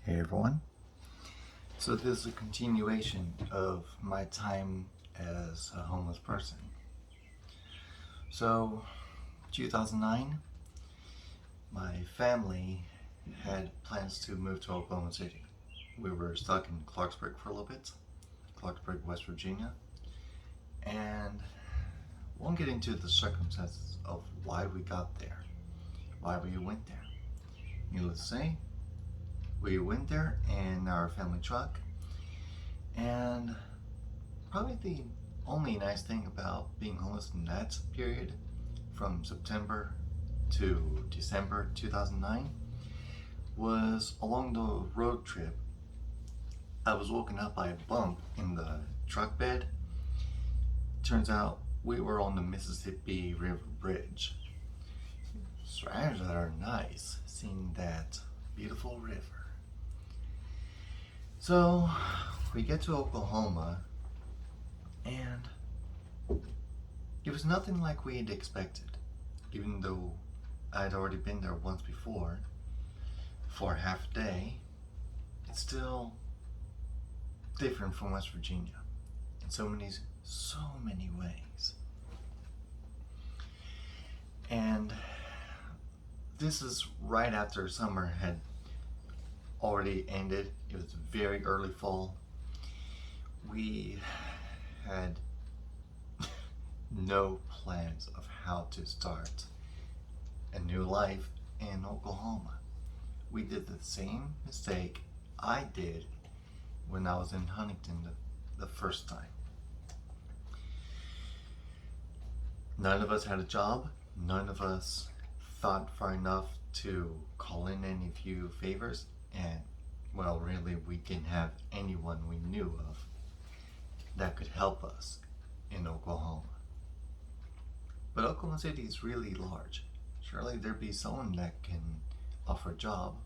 Hey everyone. So this is a continuation of my time as a homeless person. So 2009, my family had plans to move to Oklahoma City. We were stuck in Clarksburg for a little bit, Clarksburg, West Virginia, and won't get into the circumstances of why we got there, why we went there. Needless to say, we went there in our family truck, and probably the only nice thing about being homeless in that period, from September to December 2009, was along the road trip, I was woken up by a bump in the truck bed. Turns out we were on the Mississippi River Bridge. Surroundings are nice, seeing that beautiful river. So we get to Oklahoma, and it was nothing like we had expected, even though I'd already been there once before for half a day. It's still different from West Virginia in so many ways. And this is right after summer had already ended. It was very early fall. We had no plans of how to start a new life in Oklahoma. We did the same mistake I did when I was in Huntington the first time. None of us had a job. None of us thought far enough to call in any few favors, and well, really, we didn't have anyone we knew of that could help us in Oklahoma. But Oklahoma City is really large. Surely there'd be someone that can offer a job,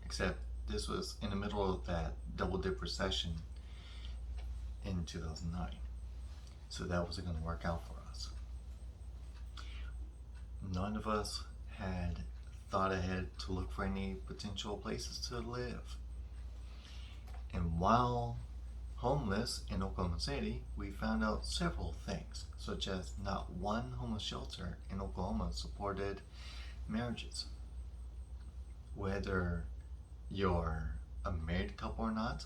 except this was in the middle of that double dip recession in 2009. So that wasn't going to work out for us. None of us had thought ahead to look for any potential places to live. And while homeless in Oklahoma City, we found out several things, such as not one homeless shelter in Oklahoma supported marriages. Whether you're a married couple or not,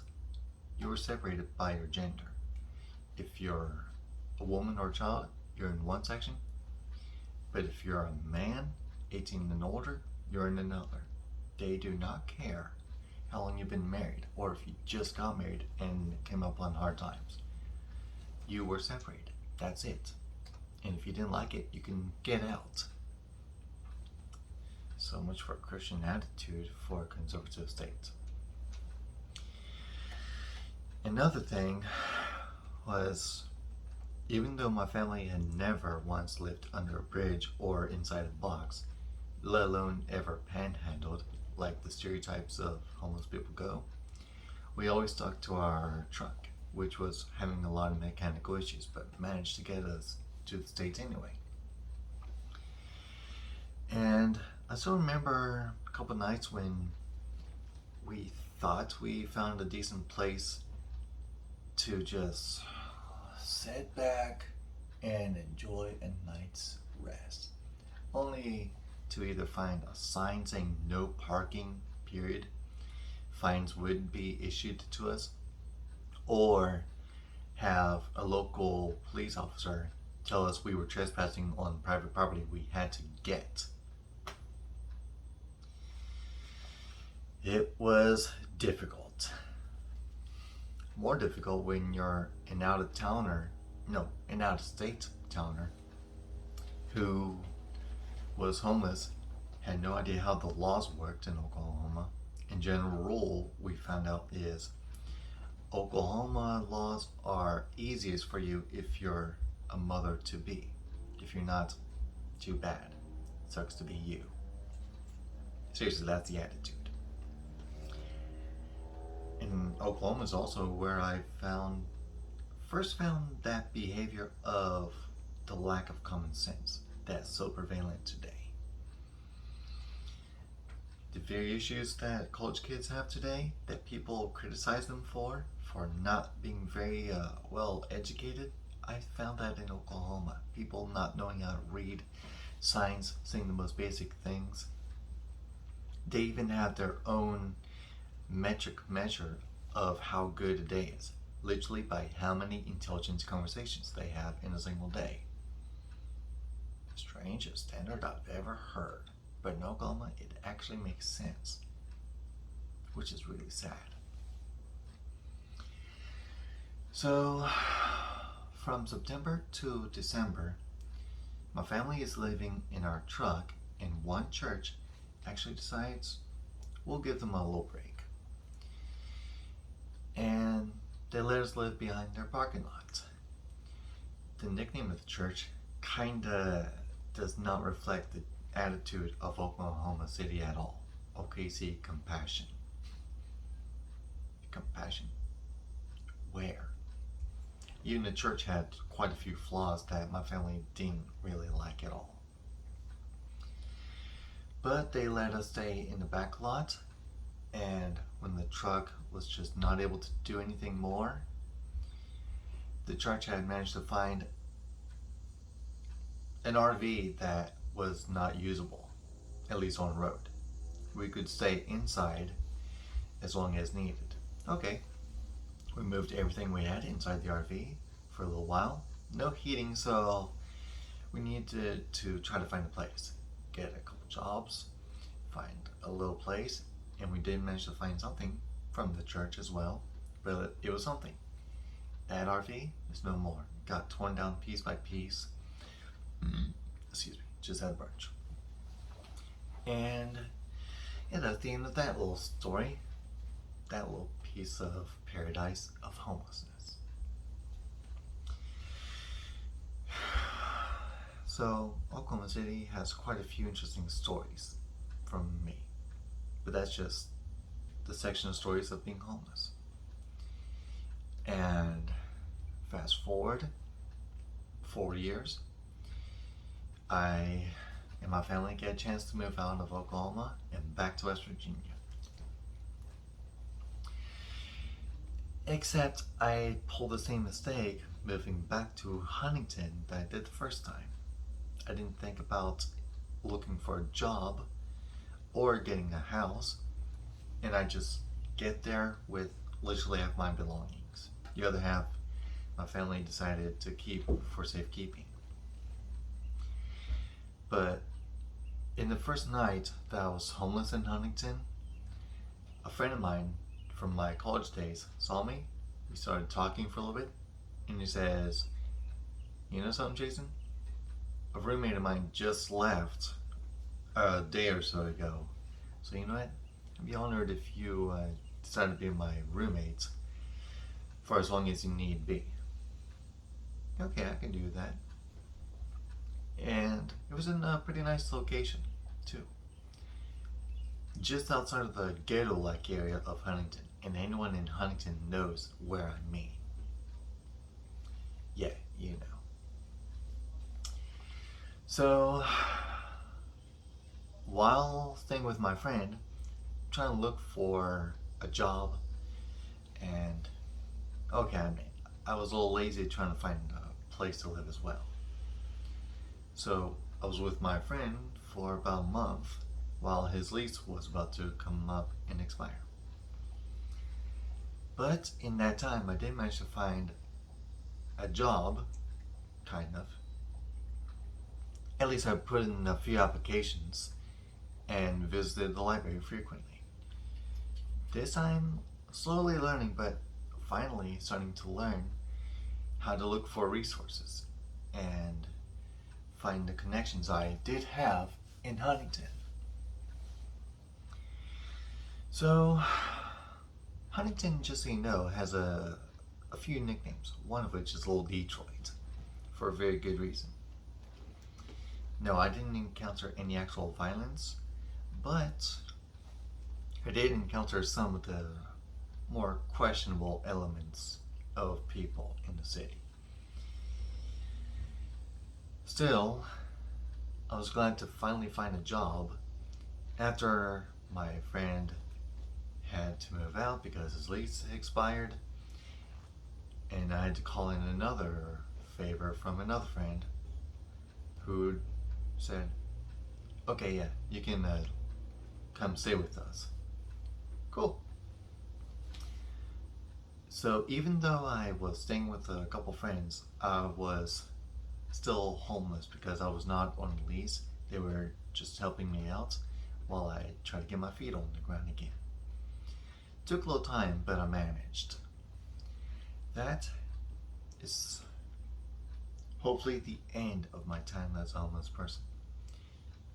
you are separated by your gender. If you're a woman or a child, you're in one section. But if you're a man, 18 and older, you're in another. They do not care how long you've been married, or if you just got married and came up on hard times. You were separated. That's it. And if you didn't like it, you can get out. So much for a Christian attitude for a conservative state. Another thing was, even though my family had never once lived under a bridge or inside a box, let alone ever panhandled like the stereotypes of homeless people go, we always stuck to our truck, which was having a lot of mechanical issues, but managed to get us to the States anyway. And I still remember a couple nights when we thought we found a decent place to just sit back and enjoy a night's rest, only to either find a sign saying no parking, period, fines would be issued to us, or have a local police officer tell us we were trespassing on private property we had to get. It was difficult. More difficult when you're an an out-of-state towner who was homeless, had no idea how the laws worked in Oklahoma. In general rule, we found out is Oklahoma laws are easiest for you if you're a mother-to-be. If you're not, too bad. Sucks to be you. Seriously, that's the attitude. And Oklahoma is also where I first found that behavior of the lack of common sense that's so prevalent today. the very issues that college kids have today that people criticize them for not being very well educated. I found that in Oklahoma. People not knowing how to read signs, saying the most basic things. They even have their own metric measure of how good a day is, literally by how many intelligent conversations they have in a single day. The strangest standard I've ever heard. But in Oklahoma, it actually makes sense, which is really sad. So, from September to December, my family is living in our truck, and one church actually decides we'll give them a little break. And they let us live behind their parking lot. The nickname of the church kinda does not reflect the attitude of Oklahoma City at all. OKC Compassion. Compassion? Where? Even the church had quite a few flaws that my family didn't really like at all. But they let us stay in the back lot, and when the truck was just not able to do anything more, the church had managed to find an RV that was not usable, at least on road. We could stay inside as long as needed. Okay, we moved everything we had inside the RV for a little while. No heating, so we needed to try to find a place. Get a couple jobs, find a little place, and we did manage to find something from the church as well, but it was something. That RV is no more. Got torn down piece by piece. Excuse me, just had a brunch. And yeah, that's the end of that little story. That little piece of paradise of homelessness. So, Oklahoma City has quite a few interesting stories from me. But that's just the section of stories of being homeless. And fast forward 4 years, I and my family get a chance to move out of Oklahoma and back to West Virginia. Except I pulled the same mistake moving back to Huntington that I did the first time. I didn't think about looking for a job or getting a house, and I just get there with literally half my belongings. The other half, my family decided to keep for safekeeping. But in the first night that I was homeless in Huntington, a friend of mine from my college days saw me. We started talking for a little bit, and he says, "You know something, Jason? A roommate of mine just left a day or so ago. So you know what? I'd be honored if you decide to be my roommate for as long as you need be." Okay, I can do that. And it was in a pretty nice location, too. Just outside of the ghetto-like area of Huntington. And anyone in Huntington knows where I mean. Yeah, you know. So, while staying with my friend, trying to look for a job, and okay, I mean, I was a little lazy trying to find a place to live as well. So I was with my friend for about a month while his lease was about to come up and expire. But in that time, I did manage to find a job, kind of. At least I put in a few applications and visited the library frequently. This I'm slowly learning, but finally starting to learn how to look for resources and find the connections I did have in Huntington. So, Huntington, just so you know, has a few nicknames, one of which is Little Detroit, for a very good reason. No, I didn't encounter any actual violence, but I did encounter some of the more questionable elements of people in the city. Still, I was glad to finally find a job after my friend had to move out because his lease expired, and I had to call in another favor from another friend who said, okay, yeah, you can come stay with us. Cool. So even though I was staying with a couple friends, I was still homeless because I was not on a lease. They were just helping me out while I tried to get my feet on the ground again. Took a little time, but I managed. That is hopefully the end of my time as a homeless person.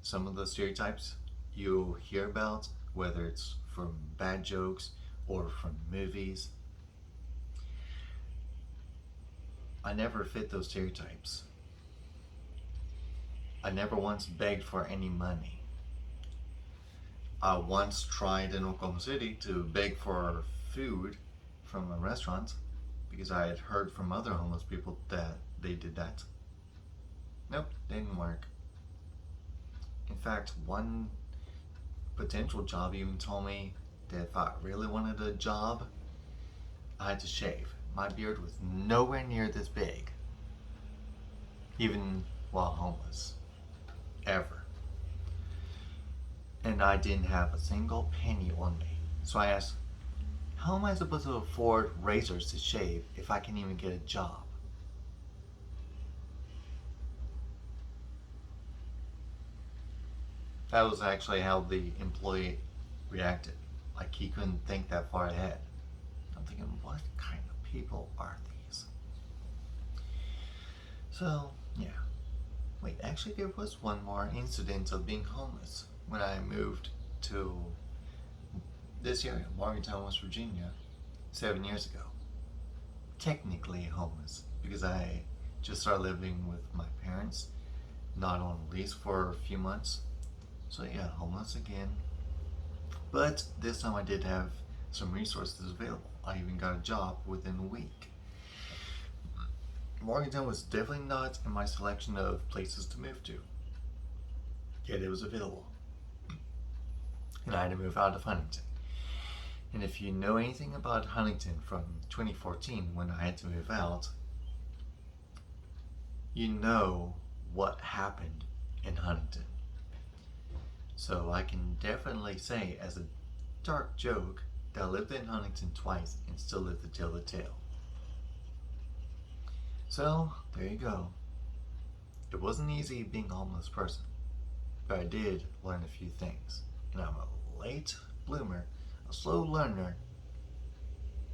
Some of the stereotypes you hear about, whether it's from bad jokes or from movies, I never fit those stereotypes. I never once begged for any money. I once tried in Oklahoma City to beg for food from a restaurant because I had heard from other homeless people that they did that. Nope, didn't work. In fact, one potential job even told me that if I really wanted a job, I had to shave. My beard was nowhere near this big, even while homeless, ever. And I didn't have a single penny on me. So I asked, how am I supposed to afford razors to shave if I can't even get a job? That was actually how the employee reacted. Like he couldn't think that far ahead. I'm thinking, what kind of people are these? So, yeah. Wait, actually there was one more incident of being homeless when I moved to this area, Morgantown, West Virginia, 7 years ago. Technically homeless because I just started living with my parents, not on a lease for a few months. So yeah, homeless again. But this time I did have some resources available. I even got a job within a week. Morgantown was definitely not in my selection of places to move to, yet it was available. And I had to move out of Huntington. And if you know anything about Huntington from 2014 when I had to move out, you know what happened in Huntington. So I can definitely say as a dark joke that I lived in Huntington twice and still live to tell the tale. So there you go. It wasn't easy being a homeless person, but I did learn a few things. And I'm a late bloomer, a slow learner,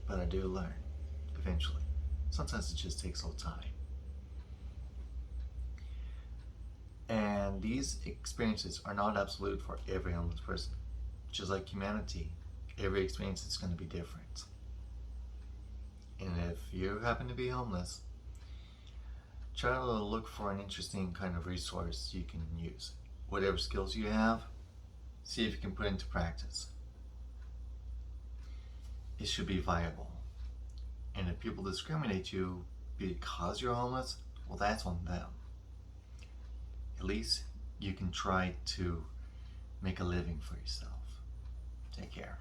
but I do learn eventually. Sometimes it just takes a little time. And these experiences are not absolute for every homeless person. Just like humanity, every experience is going to be different. And if you happen to be homeless, try to look for an interesting kind of resource you can use. Whatever skills you have, see if you can put into practice. It should be viable. And if people discriminate you because you're homeless, well, that's on them. At least you can try to make a living for yourself. Take care.